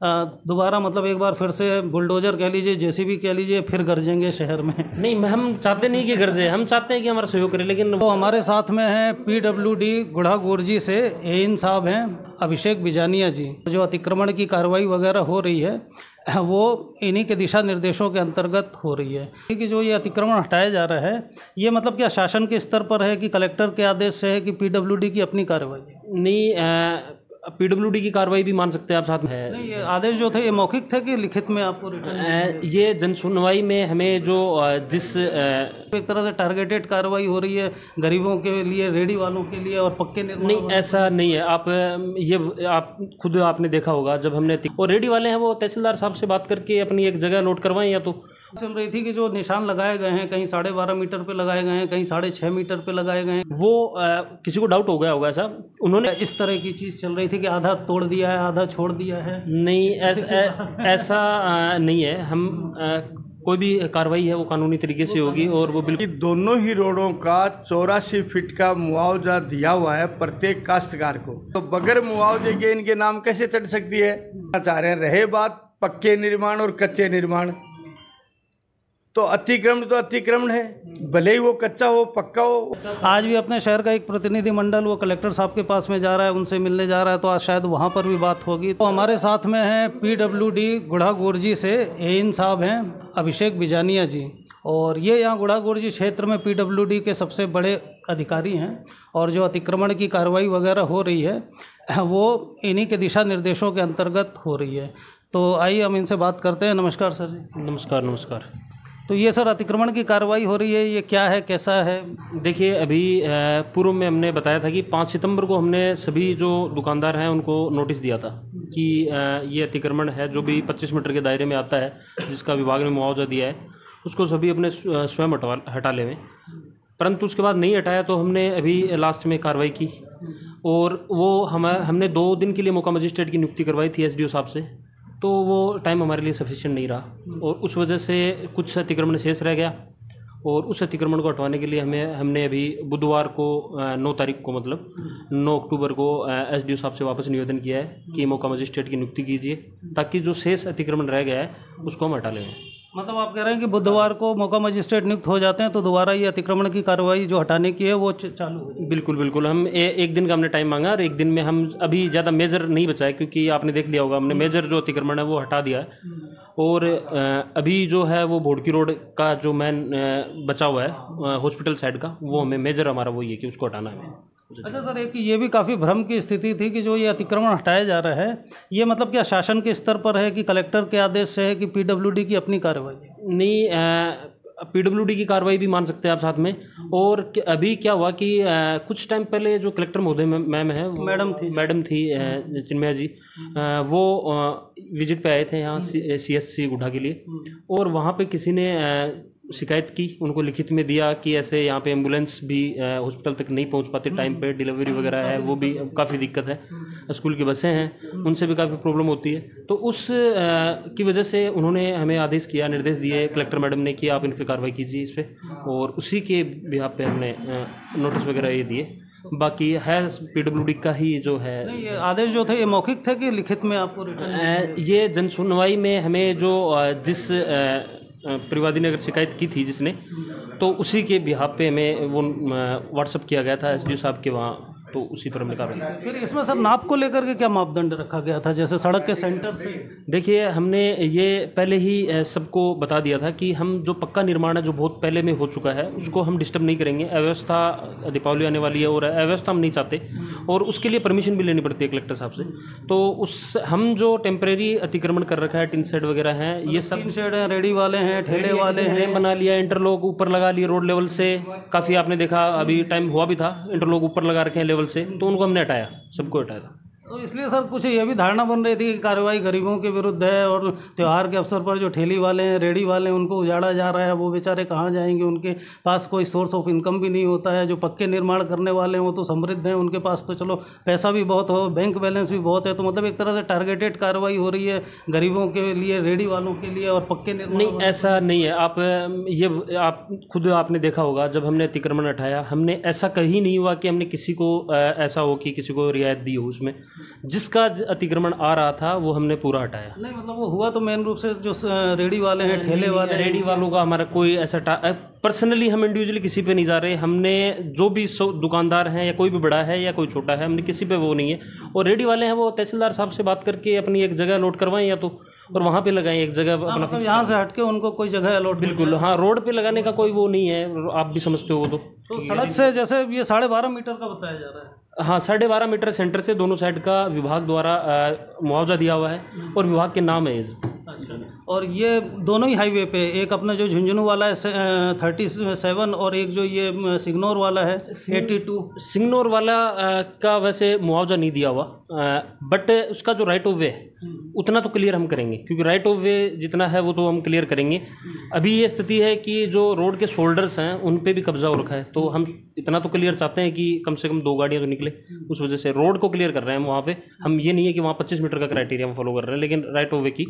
दोबारा मतलब एक बार फिर से बुलडोजर कह लीजिए, जेसीबी कह लीजिए, फिर गरजेंगे शहर में? नहीं, हम चाहते नहीं कि गरजे, हम चाहते हैं कि हमारा सहयोग करें। लेकिन तो हमारे साथ में हैं पीडब्ल्यूडी गुढ़ागोरजी से एइन साहब हैं अभिषेक बिजानिया जी। जो अतिक्रमण की कार्रवाई वगैरह हो रही है वो इन्हीं के दिशा निर्देशों के अंतर्गत हो रही है कि जो ये अतिक्रमण हटाया जा रहा है ये मतलब क्या शासन के स्तर पर है कि कलेक्टर के आदेश से है कि पीडब्ल्यूडी की अपनी कार्रवाई? नहीं, पीडब्ल्यूडी की कार्रवाई भी मान सकते हैं आप साथ में है। नहीं, ये आदेश जो थे ये मौखिक थे कि लिखित में आपको रिटर्न? ये जन सुनवाई में हमें जो जिस एक तरह से टारगेटेड कार्रवाई हो रही है गरीबों के लिए, रेडी वालों के लिए और पक्के निर्माण? नहीं, ऐसा नहीं है। आप खुद आपने देखा होगा जब हमने और रेडी वाले हैं वो तहसीलदार साहब से बात करके अपनी एक जगह नोट करवाएं या तो चल रही थी कि जो निशान लगाए गए हैं कहीं 12.5 मीटर पे लगाए गए हैं, कहीं 6.5 मीटर पे लगाए गए हैं, वो किसी को डाउट हो गया होगा ऐसा। उन्होंने इस तरह की चीज़ चल रही थी कि आधा तोड़ दिया है, आधा छोड़ दिया है। नहीं, ऐसा नहीं है। हम कोई भी कार्रवाई है वो कानूनी तरीके से होगी और वो बिल्कुल। दोनों ही रोडों का 84 फीट का मुआवजा दिया हुआ है प्रत्येक काश्तकार को, तो बगैर मुआवजे के इनके नाम कैसे चढ़ सकती है? चाह रहे हैं। रहे बात पक्के निर्माण और कच्चे निर्माण, तो अतिक्रमण है, भले ही वो कच्चा हो पक्का हो। आज भी अपने शहर का एक प्रतिनिधि मंडल वो कलेक्टर साहब के पास में जा रहा है, उनसे मिलने जा रहा है, तो आज शायद वहाँ पर भी बात होगी। तो हमारे साथ में हैं पीडब्ल्यूडी गुढ़ागोरजी से एइन साहब हैं अभिषेक बिजानिया जी, और ये यहाँ गुढ़ागोरजी क्षेत्र में पीडब्ल्यूडी के सबसे बड़े अधिकारी हैं, और जो अतिक्रमण की कार्रवाई वगैरह हो रही है वो इन्हीं के दिशा निर्देशों के अंतर्गत हो रही है। तो आइए हम इनसे बात करते हैं। नमस्कार सर जी। नमस्कार। तो ये सर अतिक्रमण की कार्रवाई हो रही है, ये क्या है, कैसा है? देखिए, अभी पूर्व में हमने बताया था कि 5 सितंबर को हमने सभी जो दुकानदार हैं उनको नोटिस दिया था कि ये अतिक्रमण है जो भी 25 मीटर के दायरे में आता है, जिसका विभाग ने मुआवजा दिया है, उसको सभी अपने स्वयं हटा लें। परंतु उसके बाद नहीं हटाया तो हमने अभी लास्ट में कार्रवाई की, और वो हमने 2 दिन के लिए मौका मजिस्ट्रेट की नियुक्ति करवाई थी एसडीओ साहब से, तो वो टाइम हमारे लिए सफिशिएंट नहीं रहा, और उस वजह से कुछ अतिक्रमण शेष रह गया, और उस अतिक्रमण को हटवाने के लिए हमने अभी बुधवार को 9 तारीख को मतलब 9 अक्टूबर को एसडीओ साहब से वापस निवेदन किया है कि मौका मजिस्ट्रेट की नियुक्ति कीजिए, ताकि जो शेष अतिक्रमण रह गया है उसको हम हटा लें। मतलब आप कह रहे हैं कि बुधवार को मौका मजिस्ट्रेट नियुक्त हो जाते हैं तो दोबारा ये अतिक्रमण की कार्रवाई जो हटाने की है वो चालू होगी? बिल्कुल। हम एक दिन का हमने टाइम मांगा, और एक दिन में हम अभी ज़्यादा मेजर नहीं बचा है, क्योंकि आपने देख लिया होगा हमने मेजर जो अतिक्रमण है वो हटा दिया है, और अभी जो है वो भोड़की रोड का जो मेन बचा हुआ है हॉस्पिटल साइड का, वो हमें मेजर हमारा वही है कि उसको हटाना है। अच्छा सर, एक ये भी काफ़ी भ्रम की स्थिति थी कि जो ये अतिक्रमण हटाया जा रहा है ये मतलब क्या शासन के स्तर पर है कि कलेक्टर के आदेश से है कि पीडब्ल्यूडी की अपनी कार्रवाई? नहीं, पीडब्ल्यूडी की कार्रवाई भी मान सकते हैं आप साथ में। और अभी क्या हुआ कि कुछ टाइम पहले जो कलेक्टर महोदय मैम है, मैडम थी चिन्मया जी, वो विजिट पे आए थे यहाँ सीएससी गुढ़ा के लिए, और वहाँ पे किसी ने शिकायत की, उनको लिखित में दिया कि ऐसे यहाँ पे एम्बुलेंस भी हॉस्पिटल तक नहीं पहुँच पाती टाइम पे, डिलीवरी वगैरह है वो भी काफ़ी दिक्कत है, स्कूल की बसें हैं उनसे भी काफ़ी प्रॉब्लम होती है। तो उस की वजह से उन्होंने हमें आदेश किया, निर्देश दिए कलेक्टर मैडम ने कि आप इन पर कार्रवाई कीजिए इस पर, और उसी के बिहाफ पे हमने नोटिस वगैरह ये दिए। बाकी है पीडब्ल्यूडी का ही जो है। नहीं, ये आदेश जो थे ये मौखिक थे कि लिखित में आपको रिटर्न? ये जन सुनवाई में हमें जो जिस परिवादी ने अगर शिकायत की थी जिसने, तो उसी के बिहाफ पे हमें वो व्हाट्सअप किया गया था एसडीओ साहब के वहाँ, तो उसी पर हमने कार्रवाई। फिर इसमें सर नाप को लेकर के क्या मापदंड रखा गया था, जैसे सड़क के सेंटर से? देखिए, हमने ये पहले ही सबको बता दिया था कि हम जो पक्का निर्माण है जो बहुत पहले में हो चुका है उसको हम डिस्टर्ब नहीं करेंगे। अव्यवस्था, दीपावली आने वाली है और अव्यवस्था हम नहीं चाहते, और उसके लिए परमिशन भी लेनी पड़ती है कलेक्टर साहब से। तो हम जो टेम्परेरी अतिक्रमण कर रखा है, टिन शेड वगैरह हैं, ये सब टिन शेड है, रेडी वाले हैं, ठेले वाले हैं, बना लिया, इंटरलॉक ऊपर लगा लिए रोड लेवल से, काफ़ी आपने देखा अभी टाइम हुआ भी था, इंटरलॉक ऊपर लगा रखे हैं लेवल से, तो उनको हमने हटाया, सबको हटाया। तो इसलिए सर कुछ ये भी धारणा बन रही थी कि कार्रवाई गरीबों के विरुद्ध है, और त्यौहार के अवसर पर जो ठेली वाले हैं, रेडी वाले हैं, उनको उजाड़ा जा रहा है, वो बेचारे कहाँ जाएंगे, उनके पास कोई सोर्स ऑफ इनकम भी नहीं होता है। जो पक्के निर्माण करने वाले हैं वो तो समृद्ध हैं, उनके पास तो चलो पैसा भी बहुत हो, बैंक बैलेंस भी बहुत है, तो मतलब एक तरह से टारगेटेड कार्रवाई हो रही है गरीबों के लिए, रेडी वालों के लिए और पक्के निर्माण? नहीं, ऐसा नहीं है। आप खुद आपने देखा होगा जब हमने अतिक्रमण हटाया, हमने ऐसा कहीं नहीं हुआ कि हमने किसी को ऐसा हो कि किसी को रियायत दी हो उसमें। जिसका अतिक्रमण आ रहा था वो हमने पूरा हटाया। नहीं मतलब वो हुआ तो मेन रूप से जो रेडी वाले हैं, ठेले वाले, रेडी वालों का हमारा कोई ऐसा पर्सनली हम इंडिविजुअली किसी पे नहीं जा रहे। हमने जो भी दुकानदार हैं या कोई भी बड़ा है या कोई छोटा है, हमने किसी पे वो नहीं है। और रेडी वाले हैं वो तहसीलदार साहब से बात करके अपनी एक जगह अलॉट करवाएं या तो, और वहाँ पे लगाएं एक जगह अपना। मतलब यहाँ से हटके उनको कोई जगह अलॉट? बिल्कुल हाँ, रोड पे लगाने का कोई वो नहीं है, आप भी समझते हो वो तो सड़क से जैसे ये 12.5 मीटर का बताया जा रहा है। हाँ, 12.5 मीटर सेंटर से दोनों साइड का विभाग द्वारा मुआवजा दिया हुआ है और विभाग के नाम है ये। अच्छा, और ये दोनों ही हाईवे पे, एक अपना जो झुंझुनू वाला है 37 और एक जो ये सिग्नौर वाला है 82। सिग्नौर वाला का वैसे मुआवजा नहीं दिया हुआ, बट उसका जो राइट ऑफ वे है उतना तो क्लियर हम करेंगे, क्योंकि राइट ऑफ वे जितना है वो तो हम क्लियर करेंगे। अभी ये स्थिति है कि जो रोड के शोल्डर्स हैं उन पे भी कब्जा हो रखा है, तो हम इतना तो क्लियर चाहते हैं कि कम से कम 2 गाड़ियाँ तो निकले। उस वजह से रोड को क्लियर कर रहे हैं वहाँ पे। हम ये नहीं है कि वहाँ 25 मीटर का क्राइटेरिया हम फॉलो कर रहे हैं, लेकिन राइट ऑफ वे की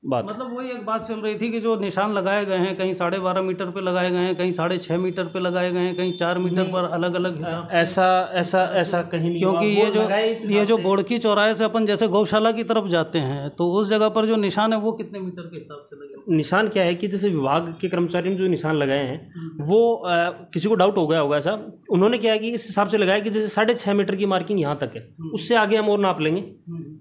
बात। मतलब वही एक बात चल रही थी कि जो निशान लगाए गए हैं, कहीं 12.5 मीटर पे लगाए गए हैं, कहीं 6.5 मीटर पे लगाए गए हैं, कहीं 4 मीटर पर अलग अलग ऐसा कहीं नहीं, क्योंकि ये जो बोड़की चौराहे से अपन जैसे गौशाला की तरफ जाते हैं तो उस जगह पर जो निशान है वो कितने मीटर के हिसाब से लगे? निशान क्या है कि जैसे विभाग के कर्मचारियों ने जो निशान लगाए हैं वो किसी को डाउट हो गया होगा ऐसा, उन्होंने क्या है कि इस हिसाब से लगाया कि जैसे 6.5 मीटर की मार्किंग यहाँ तक है, उससे आगे हम और नाप लेंगे।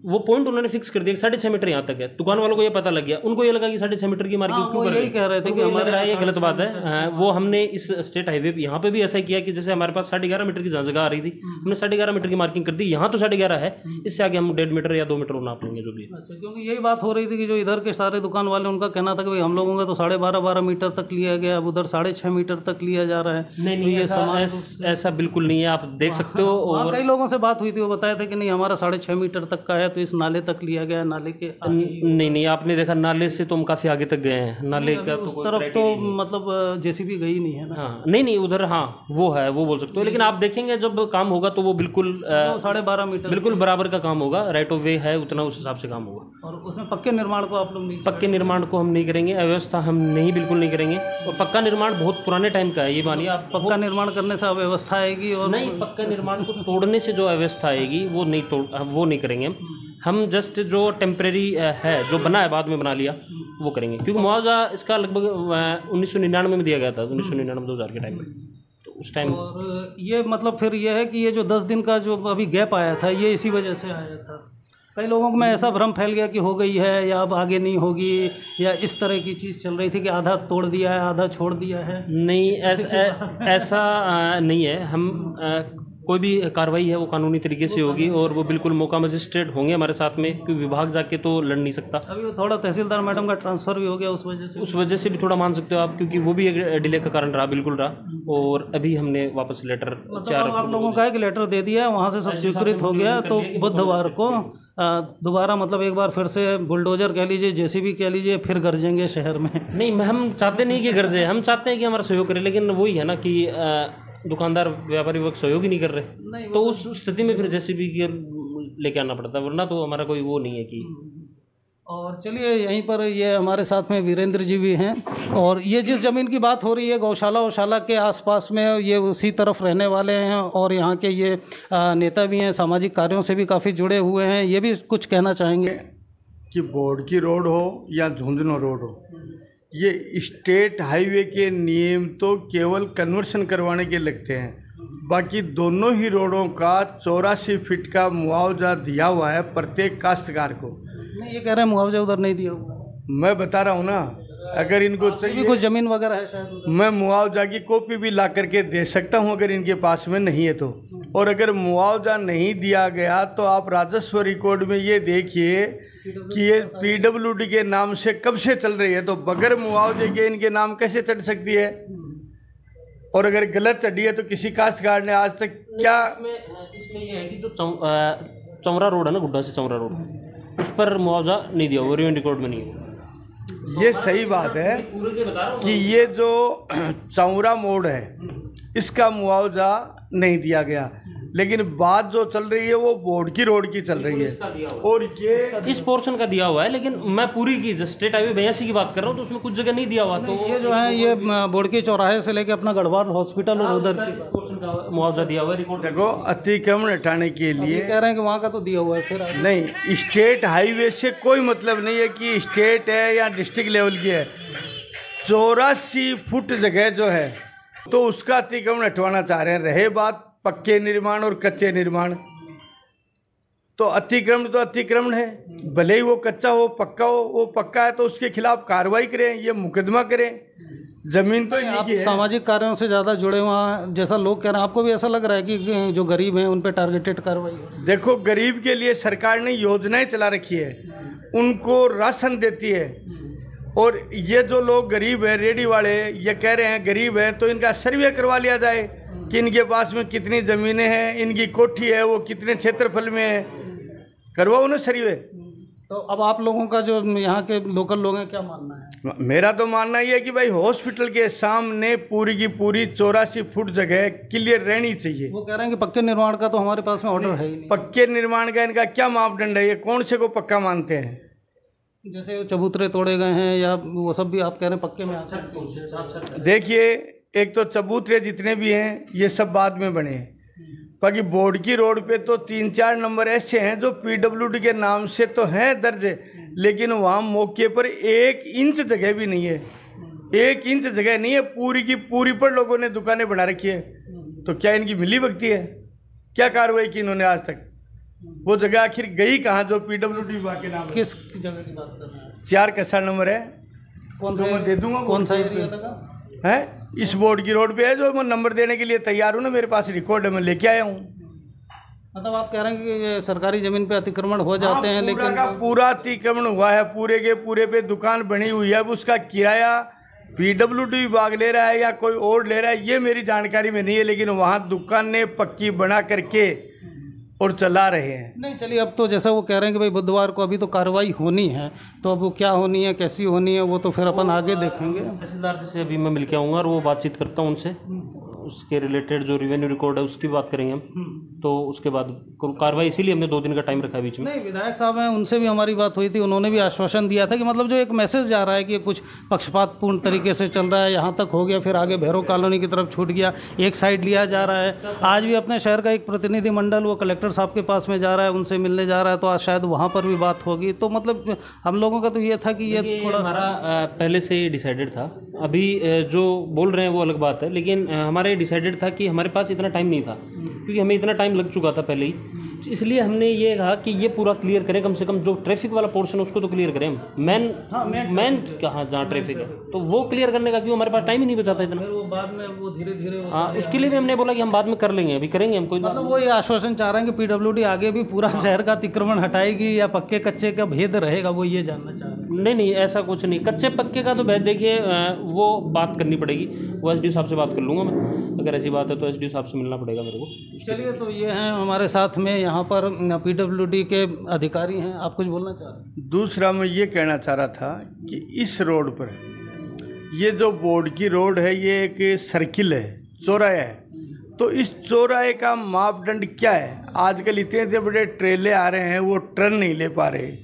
वो पॉइंट उन्होंने फिक्स कर दिया कि 6.5 मीटर यहाँ तक है। दुकान वालों को ये पता लग गया, उनको ये लगा कि 6.5 मीटर की मार्किंग क्यों कर रहे हैं। कह रहे थे कि हमारे ये गलत बात है। वो हमने इस स्टेट हाईवे यहाँ पे भी ऐसा किया कि जैसे हमारे पास 11.5 मीटर की जगह आ रही थी, हमने 11.5 मीटर की मार्किंग कर दी। यहाँ तो 11.5 है, इससे आगे हम 1.5 मीटर या 2 मीटर नाप लेंगे जो भी। अच्छा, क्योंकि यही बात हो रही थी कि जो इधर के सारे दुकान वाले, उनका कहना था कि भाई हम लोगों का तो 12.5 मीटर तक लिया गया, अब उधर 6.5 मीटर तक लिया जा रहा है। नहीं, ये ऐसा बिल्कुल नहीं है, आप देख सकते हो। और कई लोगों से बात हुई थी, वो बताया था कि नहीं हमारा 6.5 मीटर तक का है, तो इस नाले तक लिया गया, नाले के नहीं, आपने देखा नाले से तो हम काफी आगे तक गए हैं। नाले का उस तरफ तो मतलब जेसीबी गई नहीं है ना। हाँ, नहीं उधर हाँ वो है, वो बोल सकते हो, लेकिन आप देखेंगे जब काम होगा तो वो बिल्कुल 12.5 मीटर बिल्कुल बराबर का काम होगा। राइट ऑफ वे है उतना, उस हिसाब से काम होगा। और उसमें पक्के निर्माण को आप लोग नहीं? पक्के निर्माण को हम नहीं करेंगे, अव्यवस्था हम बिल्कुल नहीं करेंगे। और पक्का निर्माण बहुत पुराने टाइम का है, ये मानिए आप। पक्का निर्माण करने से अव्यवस्था आएगी? और नहीं, पक्का निर्माण को तोड़ने से जो अव्यवस्था आएगी वो नहीं करेंगे हम। जस्ट जो टेम्परेरी है, जो बना है बाद में बना लिया, वो करेंगे। क्योंकि मुआवजा इसका लगभग 1999 में दिया गया था, 1999-2000 के टाइम में, तो उस टाइम। और ये मतलब फिर ये है कि ये जो 10 दिन का जो अभी गैप आया था, ये इसी वजह से आया था। कई लोगों में ऐसा भ्रम फैल गया कि हो गई है या अब आगे नहीं होगी, या इस तरह की चीज़ चल रही थी कि आधा तोड़ दिया है, आधा छोड़ दिया है। नहीं, ऐसा नहीं है। हम कोई भी कार्रवाई है वो कानूनी तरीके से होगी, और वो बिल्कुल मौका मजिस्ट्रेट होंगे हमारे साथ में, क्योंकि विभाग जाके तो लड़ नहीं सकता। अभी वो थोड़ा तहसीलदार मैडम का ट्रांसफ़र भी हो गया, उस वजह से भी थोड़ा मान सकते हो आप, क्योंकि वो भी एक डिले का कारण रहा, बिल्कुल रहा। और अभी हमने वापस लेटर आप लोगों का है कि लेटर दे दिया है, वहाँ से सब स्वीकृत हो गया, तो बुधवार को दोबारा मतलब एक बार फिर से बुलडोजर कह लीजिए, जेसीबी कह लीजिए, फिर गरजेंगे शहर में। नहीं, हम चाहते नहीं कि गरजे, हम चाहते हैं कि हमारा सहयोग करें, लेकिन वही है ना कि दुकानदार व्यापारी वर्ग सहयोग ही नहीं कर रहे, तो उस स्थिति में फिर जेसीबी की लेके आना पड़ता है, वरना तो हमारा कोई वो नहीं है कि। और चलिए, यहीं पर ये हमारे साथ में वीरेंद्र जी भी हैं, और ये जिस ज़मीन की बात हो रही है गौशाला के आसपास में, ये उसी तरफ रहने वाले हैं, और यहाँ के ये नेता भी हैं, सामाजिक कार्यों से भी काफ़ी जुड़े हुए हैं। ये भी कुछ कहना चाहेंगे कि बोड़की रोड हो या झुंझुनू रोड हो, ये स्टेट हाईवे के नियम तो केवल कन्वर्शन करवाने के लगते हैं, बाकी दोनों ही रोडों का 84 फीट का मुआवजा दिया हुआ है प्रत्येक काश्तकार को। नहीं, ये कह रहे हैं मुआवजा उधर नहीं दिया हुआ। मैं बता रहा हूँ ना, अगर इनको चाहिए कुछ ज़मीन वगैरह है शायद, मैं मुआवजा की कॉपी भी ला करके दे सकता हूँ अगर इनके पास में नहीं है तो। और अगर मुआवजा नहीं दिया गया तो आप राजस्व रिकॉर्ड में ये देखिए कि ये PWD के नाम से कब से चल रही है, तो बगैर मुआवजे के इनके नाम कैसे चढ़ सकती है? और अगर गलत चढ़ी है तो किसी काश्तकार ने आज तक क्या। इसमें ये है कि जो चौरा रोड है ना, गुड्डा से चौरा रोड, उस पर मुआवजा नहीं दिया, वो रेवेन्यू रिकॉर्ड में नहीं है। ये सही बात है कि ये जो चौरा मोड़ है इसका मुआवजा नहीं दिया गया, लेकिन बात जो चल रही है वो बोर्ड की रोड की चल रही है। और ये इस पोर्शन का दिया हुआ है, लेकिन मैं पूरी की स्टेट हाईवे 82 की बात कर रहा हूँ, तो उसमें कुछ जगह नहीं दिया हुआ। तो ये जो है ये बोड़की चौराहे से लेके अपना गढ़वाल हॉस्पिटल और उधर पोर्शन का मुआवजा दिया हुआ है। रिकॉर्ड देखो, अतिक्रमण हटाने के लिए कह रहे हैं कि वहाँ का तो दिया हुआ है। फिर नहीं, स्टेट हाईवे से कोई मतलब नहीं है कि स्टेट है या डिस्ट्रिक्ट लेवल की है। 84 फुट जगह जो है तो उसका अतिक्रमण हटवाना चाह रहे हैं। रहे बात पक्के निर्माण और कच्चे निर्माण, तो अतिक्रमण है, भले ही वो कच्चा हो पक्का हो। वो पक्का है तो उसके खिलाफ कार्रवाई करें, ये मुकदमा करें। जमीन तो आप सामाजिक कार्यों से ज़्यादा जुड़े हुए जैसा लोग कह रहे हैं, आपको भी ऐसा लग रहा है कि जो गरीब हैं उन पे टारगेटेड कार्रवाई है? देखो, गरीब के लिए सरकार ने योजनाएं चला रखी है, उनको राशन देती है। और ये जो लोग गरीब है, रेडी वाले ये कह रहे हैं गरीब हैं, तो इनका सर्वे करवा लिया जाए कि इनके पास में कितनी ज़मीनें हैं, इनकी कोठी है वो कितने क्षेत्रफल में है, करवाओ ना सर्वे। तो अब आप लोगों का जो यहाँ के लोकल लोग हैं, क्या मानना है? मेरा तो मानना ये है कि भाई हॉस्पिटल के सामने पूरी की पूरी 84 फुट जगह क्लियर रहनी चाहिए। वो कह रहे हैं कि पक्के निर्माण का तो हमारे पास में ऑर्डर है ही नहीं। पक्के निर्माण का इनका क्या मापदंड है? ये कौन से को पक्का मानते हैं? जैसे चबूतरे तोड़े गए हैं या वो सब भी आप कह रहे हैं पक्के में आ सकते हैं। देखिए, एक तो चबूतरे जितने भी हैं ये सब बाद में बने हैं, बाकी बोर्ड की रोड पे तो 3-4 नंबर ऐसे हैं जो पीडब्ल्यूडी के नाम से तो हैं दर्ज, लेकिन वहाँ मौके पर 1 इंच जगह भी नहीं है। 1 इंच जगह नहीं है, पूरी की पूरी पर लोगों ने दुकानें बना रखी है। तो क्या इनकी मिली भगती है? क्या कार्रवाई की इन्होंने आज तक? वो जगह आखिर गई कहाँ जो पीडब्ल्यूडी विभाग के नाम? किस जगह की बात कर रहे हैं? 4 कसा नंबर है, कौन सा मैं दे दूंगा। कौन सा एरिया लगा है? इस बोर्ड की रोड पे है, जो मैं नंबर देने के लिए तैयार हूँ ना, मेरे पास रिकॉर्ड है, मैं लेके आया हूँ। मतलब आप कह रहे हैं कि ये सरकारी जमीन पे अतिक्रमण हो जाते हैं, लेकिन पूरा अतिक्रमण हुआ है, पूरे के पूरे पे दुकान बनी हुई है। अब उसका किराया पीडब्ल्यूडी विभाग ले रहा है या कोई और ले रहा है, ये मेरी जानकारी में नहीं है, लेकिन वहाँ दुकानें पक्की बना करके और चला रहे हैं। नहीं, चलिए, अब तो जैसा वो कह रहे हैं कि भाई बुधवार को अभी तो कार्रवाई होनी है, तो अब वो क्या होनी है, कैसी होनी है, वो तो फिर अपन आगे देखेंगे। तहसीलदार जी से अभी मैं मिल के आऊँगा और वो बातचीत करता हूँ उनसे, उसके रिलेटेड जो रेवेन्यू रिकॉर्ड है उसकी बात करेंगे हम। तो उसके बाद कार्रवाई, इसीलिए हमने 2 दिन का टाइम रखा है बीच में। नहीं, विधायक साहब हैं, उनसे भी हमारी बात हुई थी, उन्होंने भी आश्वासन दिया था कि मतलब जो एक मैसेज जा रहा है कि कुछ पक्षपातपूर्ण तरीके से चल रहा है, यहाँ तक हो गया, फिर आगे भैरव कॉलोनी की तरफ छूट गया, एक साइड लिया जा रहा है। आज भी अपने शहर का एक प्रतिनिधिमंडल वो कलेक्टर साहब के पास में जा रहा है, उनसे मिलने जा रहा है, तो आज शायद वहाँ पर भी बात होगी। तो मतलब हम लोगों का तो ये था कि ये थोड़ा हमारा पहले से ही डिसाइडेड था। अभी जो बोल रहे हैं वो अलग बात है, लेकिन हमारा ये डिसाइडेड था कि हमारे पास इतना टाइम नहीं था, क्योंकि हमें इतना टाइम लग चुका था पहले ही। इसलिए हमने ये कहा कि ये पूरा क्लियर करें, कम से कम जो ट्रैफिक वाला पोर्शन है उसको तो क्लियर करें। मेन कहाँ जहाँ ट्रैफिक है तो वो क्लियर करने का, क्यों हमारे पास टाइम ही नहीं बचा था इतना। वो बाद में वो धीरे धीरे हाँ, उसके लिए भी हमने बोला कि हम बाद में कर लेंगे, अभी करेंगे हम। कोई मतलब वो ये आश्वासन चाह रहे हैं कि पीडब्ल्यूडी आगे भी पूरा शहर का अतिक्रमण हटाएगी या पक्के कच्चे का भेद रहेगा, वो ये जानना चाह रहे हैं। नहीं, ऐसा कुछ नहीं। कच्चे पक्के का तो भेद देखिए, वो बात करनी पड़ेगी, वो एसडीओ साहब से बात कर लूँगा मैं। अगर ऐसी बात है तो एसडीओ साहब से मिलना पड़ेगा मेरे को। चलिए, तो ये हैं हमारे साथ में यहाँ पर पीडब्ल्यूडी के अधिकारी हैं। आप कुछ बोलना चाह रहे हैं? दूसरा मैं ये कहना चाह रहा था कि इस रोड पर, ये जो बोर्ड की रोड है, ये एक सर्किल है, चौराहा है, तो इस चौराहे का मापदंड क्या है? आजकल इतने बड़े ट्रेले आ रहे हैं, वो टर्न नहीं ले पा रहे।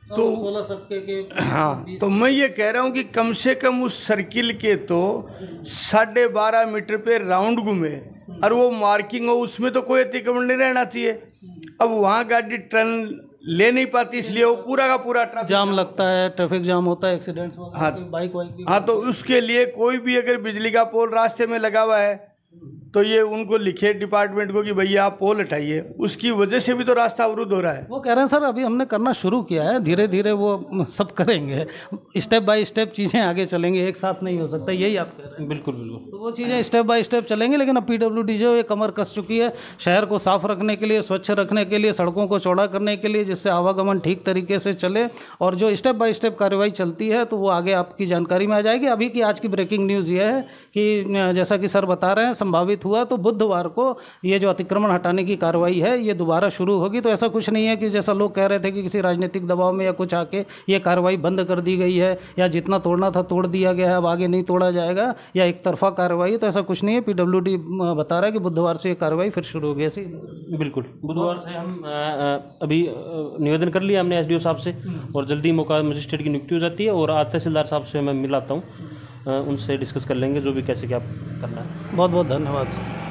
तो 16 सबके के हाँ, तो मैं ये कह रहा हूँ कि कम से कम उस सर्किल के तो 12.5 मीटर पे राउंड घूमे और वो मार्किंग हो, उसमें तो कोई अतिक्रमण नहीं रहना चाहिए। अब वहाँ गाड़ी टर्न ले नहीं पाती, इसलिए वो पूरा का पूरा जाम लगता है, ट्रैफिक जाम होता है, एक्सीडेंट्स वगैरह, हाँ, बाइक वाइक भी। हाँ, तो उसके लिए कोई भी अगर बिजली का पोल रास्ते में लगा हुआ है तो ये उनको लिखे डिपार्टमेंट को कि भैया आप पोल हटाइए, उसकी वजह से भी तो रास्ता अवरुद्ध हो रहा है। वो कह रहे हैं सर अभी हमने करना शुरू किया है, धीरे धीरे वो सब करेंगे, स्टेप बाय स्टेप चीज़ें आगे चलेंगी, एक साथ नहीं हो सकता, यही आप कह रहे हैं? बिल्कुल बिल्कुल। तो वो चीज़ें स्टेप बाय स्टेप चलेंगी, लेकिन अब पीडब्ल्यूडी जो ये कमर कस चुकी है शहर को साफ रखने के लिए, स्वच्छ रखने के लिए, सड़कों को चौड़ा करने के लिए, जिससे आवागमन ठीक तरीके से चले, और जो स्टेप बाय स्टेप कार्रवाई चलती है तो वो आगे आपकी जानकारी में आ जाएगी। अभी की आज की ब्रेकिंग न्यूज़ ये है कि जैसा कि सर बता रहे हैं, संभावित हुआ तो बुधवार को ये जो अतिक्रमण हटाने की कार्रवाई है ये दोबारा शुरू होगी। तो ऐसा कुछ नहीं है कि जैसा लोग कह रहे थे कि किसी राजनीतिक दबाव में या कुछ आके ये कार्रवाई बंद कर दी गई है या जितना तोड़ना था तोड़ दिया गया है, अब आगे नहीं तोड़ा जाएगा, या एक तरफा कार्रवाई, तो ऐसा कुछ नहीं है। PWD बता रहा है कि बुधवार से ये कार्रवाई फिर शुरू होगी। ऐसी बिल्कुल बुधवार से हम अभी निवेदन कर लिया हमने SDO साहब से, और जल्दी मौका मजिस्ट्रेट की नियुक्ति हो जाती है, और आज तहसीलदार साहब से मैं मिलाता हूँ, उनसे डिस्कस कर लेंगे जो भी कैसे क्या करना है। बहुत बहुत धन्यवाद सर।